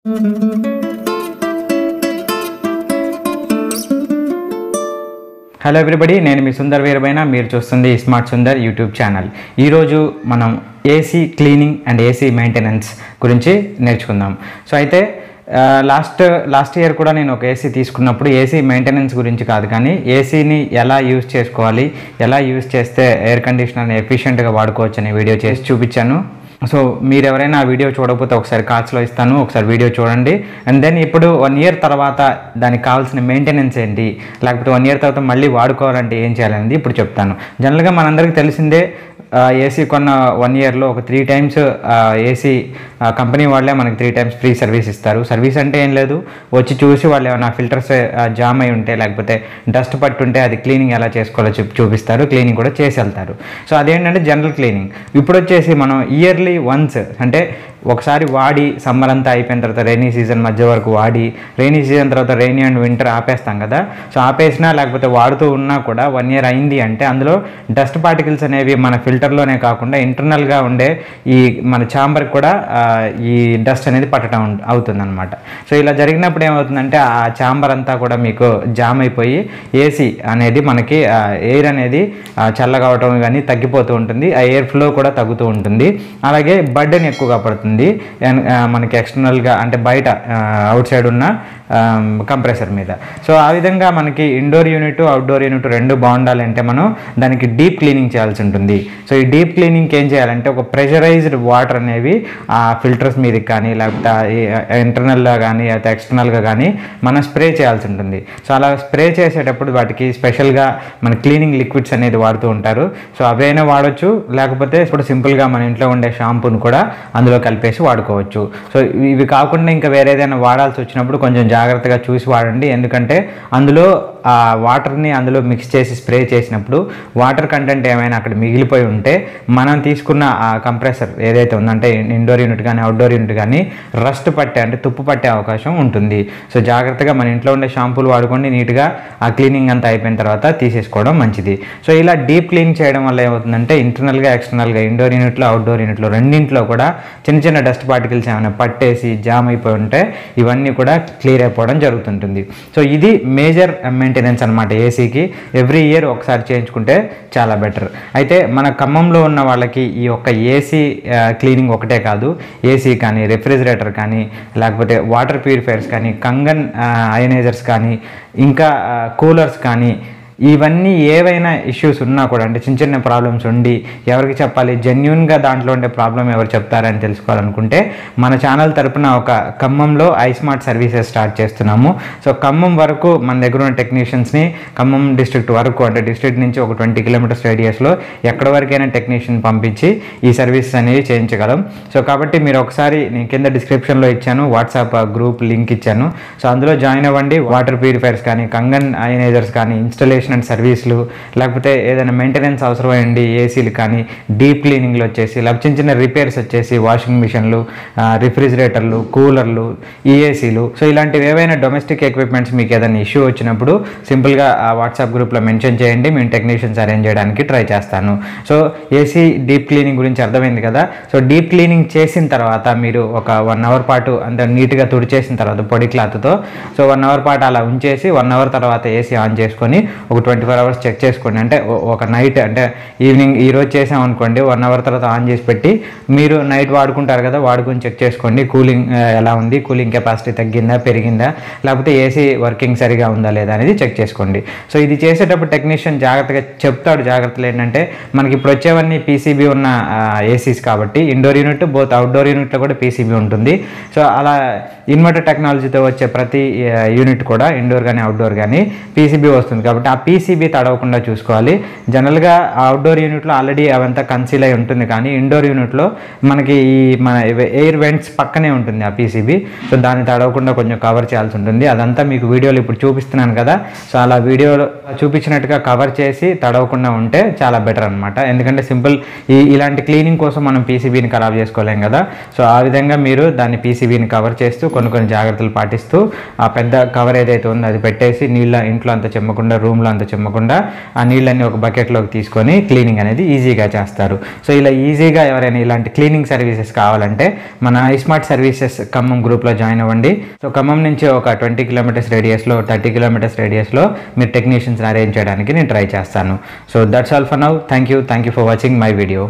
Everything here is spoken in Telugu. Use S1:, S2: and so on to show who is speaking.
S1: హలో ఎవ్రీబడి, నేను మీ సుందర్ వీరబైన. మీరు చూస్తుంది స్మార్ట్ సుందర్ యూట్యూబ్ ఛానల్. ఈరోజు మనం AC cleaning and AC maintenance గురించి నేర్చుకుందాం. సో అయితే లాస్ట్ ఇయర్ కూడా నేను ఒక ఏసీ తీసుకున్నప్పుడు ఏసీ మెయింటెనెన్స్ గురించి కాదు, కానీ ఏసీని ఎలా యూజ్ చేసుకోవాలి, ఎలా యూజ్ చేస్తే ఎయిర్ కండిషనర్ని ఎఫిషియెంట్గా వాడుకోవచ్చు అనే వీడియో చేసి చూపించాను. సో మీరు ఎవరైనా ఆ వీడియో చూడకపోతే ఒకసారి కార్డ్స్లో ఇస్తాను, ఒకసారి వీడియో చూడండి. అండ్ దెన్ ఇప్పుడు 1 ఇయర్ తర్వాత దానికి కావాల్సిన మెయింటెనెన్స్ ఏంటి, లేకపోతే 1 ఇయర్ తర్వాత మళ్ళీ వాడుకోవాలంటే ఏం చేయాలనేది ఇప్పుడు చెప్తాను. జనరల్గా మనందరికీ తెలిసిందే, ఏసీ కొన్న 1 ఇయర్లో ఒక 3 టైమ్స్ ఏసీ కంపెనీ వాళ్ళే మనకి 3 టైమ్స్ ఫ్రీ సర్వీస్ ఇస్తారు. సర్వీస్ అంటే ఏం లేదు, వచ్చి చూసి వాళ్ళు ఏమైనా ఫిల్టర్స్ జామ్ అయి ఉంటే, లేకపోతే డస్ట్ పట్టుంటే అది క్లీనింగ్ ఎలా చేసుకోవాలో చూపిస్తారు, క్లీనింగ్ కూడా చేసి వెళ్తారు. సో అదేంటంటే జనరల్ క్లీనింగ్. ఇప్పుడు వచ్చేసి మనం ఇయర్లీ వన్స్, అంటే ఒకసారి వాడి సమ్మర్ అంతా అయిపోయిన తర్వాత రైనీ సీజన్ మధ్య వరకు వాడి, రైనీ సీజన్ తర్వాత రైనీ అండ్ వింటర్ ఆపేస్తాం కదా. సో ఆపేసినా లేకపోతే వాడుతూ ఉన్నా కూడా 1 ఇయర్ అయింది అంటే అందులో డస్ట్ పార్టికల్స్ అనేవి మన ఫిల్టర్లోనే కాకుండా ఇంటర్నల్గా ఉండే ఈ మన ఛాంబర్కి కూడా ఈ డస్ట్ అనేది పట్టడం అవుతుందన్నమాట. సో ఇలా జరిగినప్పుడు ఏమవుతుందంటే ఆ ఛాంబర్ అంతా కూడా మీకు జామ్ అయిపోయి ఏసీ అనేది మనకి ఎయిర్ అనేది చల్లగా అవటం కానీ తగ్గిపోతూ ఉంటుంది, ఆ ఎయిర్ ఫ్లో కూడా తగ్గుతూ ఉంటుంది. అలాగే బర్డెన్ ఎక్కువగా పడుతుంది మనకి ఎక్స్టర్నల్గా, అంటే బయట అవుట్ సైడ్ ఉన్న కంప్రెసర్ మీద. సో ఆ విధంగా మనకి ఇండోర్ యూనిట్, అవుట్డోర్ యూనిట్ రెండు బాగుండాలంటే మనం దానికి డీప్ క్లీనింగ్ చేయాల్సి ఉంటుంది. సో ఈ డీప్ క్లీనింగ్కి ఏం చేయాలంటే ఒక ప్రెషరైజ్డ్ వాటర్ అనేవి ఆ ఫిల్టర్స్ మీదకి కానీ, లేకపోతే ఇంటర్నల్గా కానీ, లేకపోతే ఎక్స్టర్నల్గా కానీ మనం స్ప్రే చేయాల్సి ఉంటుంది. సో అలా స్ప్రే చేసేటప్పుడు వాటికి స్పెషల్గా మన క్లీనింగ్ లిక్విడ్స్ అనేది వాడుతూ ఉంటారు. సో అవైనా వాడచ్చు, లేకపోతే ఇప్పుడు సింపుల్గా మన ఇంట్లో ఉండే షాంపూని కూడా అందులో కలిపేసి వాడుకోవచ్చు. సో ఇవి కాకుండా ఇంకా వేరే ఏదైనా వాడాల్సి వచ్చినప్పుడు కొంచెం జాగ్రత్తగా చూసి వాడండి. ఎందుకంటే అందులో ఆ వాటర్ని అందులో మిక్స్ చేసి స్ప్రే చేసినప్పుడు వాటర్ కంటెంట్ ఏమైనా అక్కడ మిగిలిపోయి ఉంటే మనం తీసుకున్న ఆ కంప్రెసర్ ఏదైతే ఉందంటే ఇండోర్ యూనిట్ కానీ అవుట్డోర్ యూనిట్ కానీ రస్ట్ పట్టే, అంటే తుప్పు పట్టే అవకాశం ఉంటుంది. సో జాగ్రత్తగా మన ఇంట్లో ఉండే షాంపూలు వాడుకోండి, నీట్గా ఆ క్లీనింగ్ అంతా అయిపోయిన తర్వాత తీసేసుకోవడం మంచిది. సో ఇలా డీప్ క్లీన్ చేయడం వల్ల ఏమవుతుందంటే ఇంటర్నల్గా ఎక్స్టర్నల్గా ఇండోర్ యూనిట్లో అవుట్డోర్ యూనిట్లో రెండింట్లో కూడా చిన్న చిన్న డస్ట్ పార్టికల్స్ ఏమైనా పట్టేసి జామ్ అయిపోయి ఉంటే ఇవన్నీ కూడా క్లియర్ అయిపోవడం జరుగుతుంటుంది. సో ఇది మేజర్ మెయింటెనెన్స్ అనమాట ఏసీకి. ఎవ్రీ ఇయర్ ఒకసారి చేయించుకుంటే చాలా బెటర్. అయితే మన ఖమ్మంలో ఉన్న వాళ్ళకి ఈ యొక్క ఏసీ క్లీనింగ్ ఒకటే కాదు, ఏసీ కానీ, రెఫ్రిజిరేటర్ కానీ, లేకపోతే వాటర్ ప్యూరిఫైయర్స్ కానీ, కంగన్ అయనైజర్స్ కానీ, ఇంకా కూలర్స్ కానీ, ఇవన్నీ ఏవైనా ఇష్యూస్ ఉన్నా కూడా, అంటే చిన్న చిన్న ప్రాబ్లమ్స్ ఉండి ఎవరికి చెప్పాలి, జెన్యున్గా దాంట్లో ఉండే ప్రాబ్లం ఎవరు చెప్తారని తెలుసుకోవాలనుకుంటే మన ఛానల్ తరపున ఒక ఖమ్మంలో ఐస్మార్ట్ సర్వీసెస్ స్టార్ట్ చేస్తున్నాము. సో ఖమ్మం వరకు మన దగ్గర ఉన్న టెక్నీషియన్స్ని, ఖమ్మం డిస్ట్రిక్ట్ వరకు, అంటే డిస్ట్రిక్ట్ నుంచి ఒక 20 కిలోమీటర్స్ రేడియస్లో ఎక్కడి వరకైనా టెక్నీషియన్ పంపించి ఈ సర్వీసెస్ అనేవి చేయించగలం. సో కాబట్టి మీరు ఒకసారి నేను కింద డిస్క్రిప్షన్లో ఇచ్చాను, వాట్సాప్ గ్రూప్ లింక్ ఇచ్చాను. సో అందులో జాయిన్ అవ్వండి. వాటర్ ప్యూరిఫైయర్స్ కానీ, కంగన్ అయనైజర్స్ కానీ, ఇన్స్టలేషన్ అండ్ సర్వీసులు, లేకపోతే ఏదైనా మెయింటెనెన్స్ అవసరమైంది ఏసీలు కానీ, డీప్ క్లీనింగ్లు వచ్చేసి, లేకపోతే చిన్న చిన్న రిపేర్స్ వచ్చేసి వాషింగ్ మిషన్లు, రిఫ్రిజిరేటర్లు, కూలర్లు, ఈఏసీలు. సో ఇలాంటివి ఏవైనా డొమెస్టిక్ ఎక్విప్మెంట్స్ మీకు ఏదైనా ఇష్యూ వచ్చినప్పుడు సింపుల్గా ఆ వాట్సాప్ గ్రూప్లో మెన్షన్ చేయండి, మేము టెక్నీషియన్స్ అరేంజ్ చేయడానికి ట్రై చేస్తాను. సో ఏసీ డీప్ క్లీనింగ్ గురించి అర్థమైంది కదా. సో డీప్ క్లీనింగ్ చేసిన తర్వాత మీరు ఒక 1 అవర్ పాటు అంత నీట్గా తుడిచేసిన తర్వాత పొడి క్లాత్తో, సో 1 అవర్ పాటు అలా ఉంచేసి 1 అవర్ తర్వాత ఏసీ ఆన్ చేసుకొని ఒక 24 అవర్స్ చెక్ చేసుకోండి. అంటే ఒక నైట్, అంటే ఈవినింగ్ ఈరోజు చేసామనుకోండి, 1 అవర్ తర్వాత ఆన్ చేసి పెట్టి మీరు నైట్ వాడుకుంటారు కదా, వాడుకొని చెక్ చేసుకోండి కూలింగ్ ఎలా ఉంది, కూలింగ్ కెపాసిటీ తగ్గిందా పెరిగిందా, లేకపోతే ఏసీ వర్కింగ్ సరిగా ఉందా లేదా అనేది చెక్ చేసుకోండి. సో ఇది చేసేటప్పుడు టెక్నీషియన్ జాగ్రత్తగా చెప్తాడు. జాగ్రత్తలు ఏంటంటే మనకి ఇప్పుడు వచ్చేవన్నీ పీసీబీ ఉన్న ఏసీస్ కాబట్టి ఇండోర్ యూనిట్ బోత్ అవుట్డోర్ యూనిట్లో కూడా పీసీబీ ఉంటుంది. సో అలా ఇన్వర్టర్ టెక్నాలజీతో వచ్చే ప్రతి యూనిట్ కూడా ఇండోర్ కానీ అవుట్డోర్ కానీ పీసీబీ వస్తుంది కాబట్టి ఆ పీసీబీ తడవకుండా చూసుకోవాలి. జనరల్గా అవుట్డోర్ యూనిట్లో ఆల్రెడీ అవంతా కన్సీల్ అయి ఉంటుంది, కానీ ఇండోర్ యూనిట్లో మనకి ఈ మన ఎయిర్ వెంట్స్ పక్కనే ఉంటుంది ఆ పీసీబీ. సో దాన్ని తడవకుండా కొంచెం కవర్ చేయాల్సి ఉంటుంది. అదంతా మీకు వీడియోలో ఇప్పుడు చూపిస్తున్నాను కదా. సో అలా వీడియోలో చూపించినట్టుగా కవర్ చేసి తడవకుండా ఉంటే చాలా బెటర్ అనమాట. ఎందుకంటే సింపుల్ ఇలాంటి క్లీనింగ్ కోసం మనం పీసీబీని ఖరాబ్ చేసుకోలేం కదా. సో ఆ విధంగా మీరు దాన్ని పీసీబీని కవర్ చేస్తూ కొన్ని జాగ్రత్తలు పాటిస్తూ ఆ పెద్ద కవర్ ఏదైతే ఉందో అది పెట్టేసి నీళ్ళ ఇంట్లో అంతా చెమ్మకుండా రూమ్లో అంతా చిమ్మకుండా ఆ నీళ్ళని ఒక బకెట్లోకి తీసుకొని క్లీనింగ్ అనేది ఈజీగా చేస్తారు. సో ఇలా ఈజీగా ఎవరైనా ఇలాంటి క్లీనింగ్ సర్వీసెస్ కావాలంటే మన ఇస్మార్ట్ సర్వీసెస్ ఖమ్మం గ్రూప్లో జాయిన్ అవ్వండి. సో ఖమ్మం నుంచి ఒక 20 కిలోమీటర్స్ రేడియస్లో 30 కిలోమీటర్స్ రేడియస్లో మీరు టెక్నీషియన్స్ని అరేంజ్ చేయడానికి నేను ట్రై చేస్తాను. So that's all for now. Thank you for watching my video.